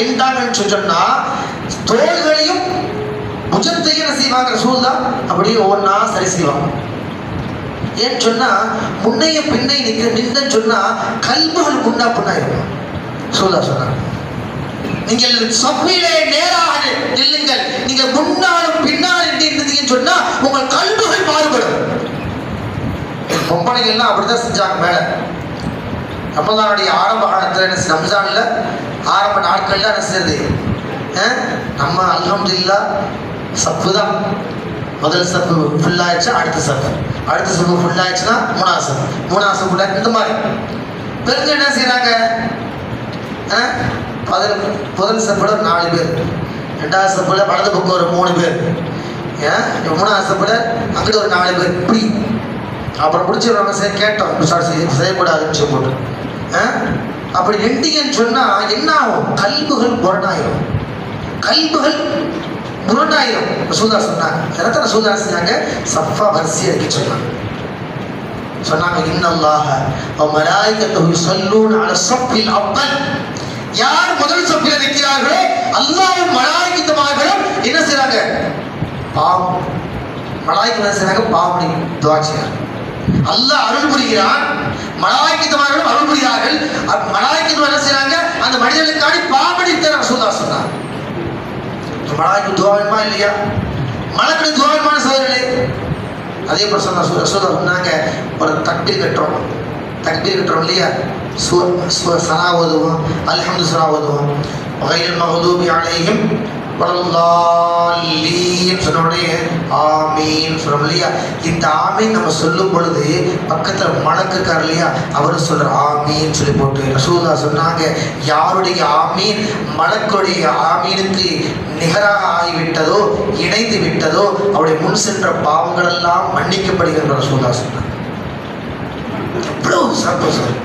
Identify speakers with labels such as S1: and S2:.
S1: நின்றாங்கன்னு சொன்னா தோள்களையும் புஜத்தையும் என்ன செய்வாங்க ரசூலுல்லாஹ் அப்படியே ஒவ்வொன்றா சரி செய்வாங்க. ஏன்னு சொன்னா முன்னைய பின்னை நின்றன்னு சொன்னா கல்புகள் முன்னா பின்னாயிருக்கும். ரசூலுல்லாஹ் சொன்னாங்க, நீங்கள் சஃபிலே நேராக நில்லுங்கள், நீங்க முன்னாலும் பின்னாலும் இருந்தீங்கன்னு சொன்னா உங்கள் கல்புகள் மாறுபடும். பொம்பளைகள் எல்லாம் அப்படித்தான் செஞ்சாங்க. மேல ரமலானுடைய ஆரம்ப காலத்துல ரம்ஜான்ல ஆரம்ப நாட்கள்ல என்ன செய்யுது, நம்ம அல்ஹம்துலில்லாஹ் சப்பு தான். முதல் சப்பு ஃபுல் ஆயிடுச்சா அடுத்த சப்பு ஃபுல் ஆயிடுச்சுன்னா மூணாவது சப்பு இந்த மாதிரி பெருங்க என்ன செய்யறாங்க, முதல் சப்புல 4 பேர், ரெண்டாவது சப்புல வலது பக்கம் ஒரு 3 பேர், மூணாவது சப்புல அங்கிட்ட ஒரு 4 பேர், இப்படி அப்புறம் பிடிச்சிடுவாங்க. சரி கேட்டோம் செய்யக்கூடாதுன்னு போட்டு அப்படி நின்றீங்கன்னு சொன்னா என்ன ஆகும், கல்புகள் முரணாயிரும். ரசூலுல்லாஹ் சொன்னாங்க. எத்தனை ரசூலுல்லாஹ் செஞ்சாங்க, சஃபா வரிசை அடிக்க சொன்னாங்க. இன்னல்லாஹ வ மலாயிகத்துஹு யுஸல்லூன அலா ஸஃபில் அவ்வல். யார் முதல் சஃபில் நிற்கிறார்களோ அல்லாஹ்வும் மலாயிகத்துமார்களும் என்ன செய்றாங்க, பாவம் மலாயிகத்து என்ன செய்றாங்க, பாவம் துஆ செய்றாங்க. அல்லாஹ் அருள் புரிகிறான், மலாயிகத்துமார்களும் அருள் புரிகிறார்கள். மலாயிகத்து என்ன செய்றாங்க, அந்த மனிதர்களுக்காண்டி பாவமடி ரசூலுல்லாஹ் சொன்னாங்க. மலாய்க்கு துவாவிமா இல்லையா, மலக்கு துவாவிமான சோதரர்களே. அதே போல சொன்னாங்க, ஒரு தக்பீர் கட்டுறோம் இல்லையா, சனா ஓதுவோம், அல்ஹம்து சனா ஓதுவோம், வகையில் மஹ்தூபி அலைஹிம் வலல்லாலீன் சொன்ன உடனே ஆமீன் சொல்றோம் இல்லையா. இந்த ஆமீன் நம்ம சொல்லும் பொழுது பக்கத்துல மலக்குக்கார் இல்லையா, அவரும் சொல்ற ஆமீன் சொல்லி போட்டு ரசூலுல்லாஹ் சொன்னாங்க, யாருடைய ஆமீன் மலக்குடைய ஆமீனுக்கு நிகராக ஆகிவிட்டதோ, இணைந்து விட்டதோ, அவருடைய முன் சென்ற பாவங்கள் எல்லாம் மன்னிக்கப்படுகின்ற ரசூலுல்லாஹ் சொன்னாங்க. எவ்வளவு சிறப்பு சார்.